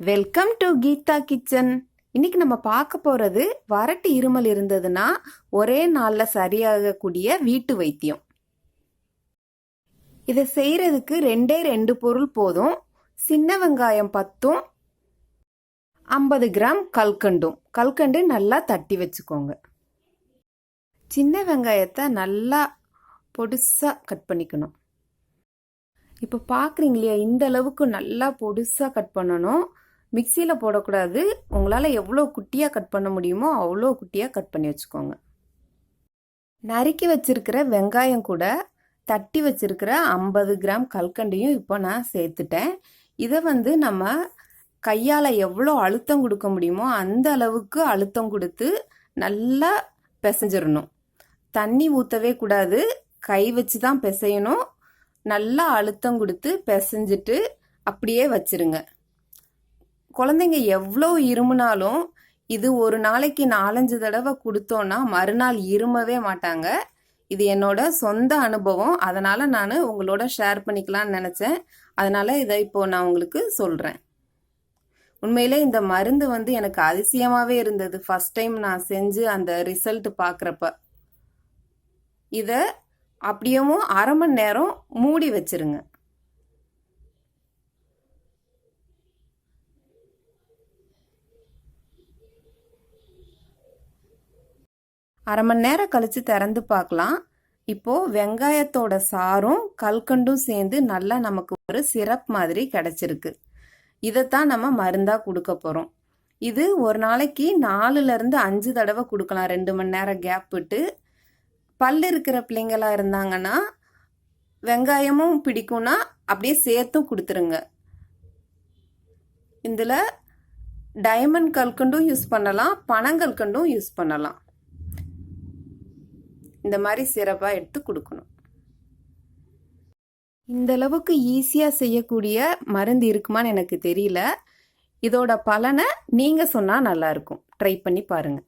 Welcome to Geetha kitchen. இன்னைக்கு நம்ம பார்க்க போறது வறட்டு இருமல் இருந்ததுன்னா ஒரே நாள்ல சரியாகக்கூடிய வீட்டு வைத்தியம். இதை செய்யறதுக்கு ரெண்டு பொருள் போதும். சின்ன வெங்காயம் 10, 50 கிராம் கல்கண்டு நல்லா தட்டி வச்சுக்கோங்க. சின்ன வெங்காயத்தை நல்லா பொடுசா கட் பண்ணிக்கணும். இப்போ பார்க்குறீங்க இல்லையா, இந்த அளவுக்கு நல்லா பொடுசா கட் பண்ணணும். மிக்சியில் போடக்கூடாது. உங்களால் எவ்வளோ குட்டியாக கட் பண்ண முடியுமோ அவ்வளோ குட்டியாக கட் பண்ணி வச்சுக்கோங்க. நறுக்கி வச்சிருக்கிற வெங்காயம் கூட தட்டி வச்சிருக்கிற 50 கிராம் கல்கண்டையும் இப்போ நான் சேர்த்துட்டேன். இதை நம்ம கையால் எவ்வளோ அழுத்தம் கொடுக்க முடியுமோ அந்த அளவுக்கு அழுத்தம் கொடுத்து நல்லா பிசைஞ்சிடணும். தண்ணி ஊற்றவே கூடாது, கை வச்சு தான் பிசையணும். நல்லா அழுத்தம் கொடுத்து பிசைஞ்சிட்டு அப்படியே வச்சிருங்க. குழந்தைங்க எவ்வளோ இருமுனாலும் இது ஒரு நாளைக்கு 4-5 தடவை கொடுத்தோன்னா மறுநாள் இருமவே மாட்டாங்க. இது என்னோட சொந்த அனுபவம், அதனால நான் உங்களோட ஷேர் பண்ணிக்கலாம்னு நினச்சேன். அதனால இதை இப்போ நான் உங்களுக்கு சொல்கிறேன். உண்மையிலே இந்த மருந்து எனக்கு அதிசயமாகவே இருந்தது ஃபர்ஸ்ட் டைம் நான் செஞ்சு அந்த ரிசல்ட் பார்க்குறப்ப. இதை அப்படியேவும் 1/2 மணி நேரம் மூடி வச்சிருங்க. அரை மணி நேரம் கழிச்சு திறந்து பார்க்கலாம். இப்போ வெங்காயத்தோட சாரும் கல்கண்டும் சேர்ந்து நல்லா நமக்கு ஒரு சிரப் மாதிரி கிடைச்சிருக்கு. இதைத்தான் நம்ம மருந்தா கொடுக்க போறோம். இது ஒரு நாளைக்கு 4-5 தடவை கொடுக்கலாம், 2 மணி நேரம் கேப் விட்டு. பல்லு இருக்கிற பிள்ளைங்களா இருந்தாங்கன்னா வெங்காயமும் பிடிக்கும்னா அப்படியே சேர்த்தும் கொடுத்துருங்க. இதில் டைமண்ட் கல்கண்டும் யூஸ் பண்ணலாம், பனங்கல்கண்டும் யூஸ் பண்ணலாம். இந்த மாதிரி சிறப்பாக எடுத்து கொடுக்கணும். இந்த அளவுக்கு ஈஸியாக செய்யக்கூடிய மருந்து இருக்குமான்னு எனக்கு தெரியல. இதோட பலனை நீங்கள் சொன்னால் நல்லாயிருக்கும். ட்ரை பண்ணி பாருங்கள்.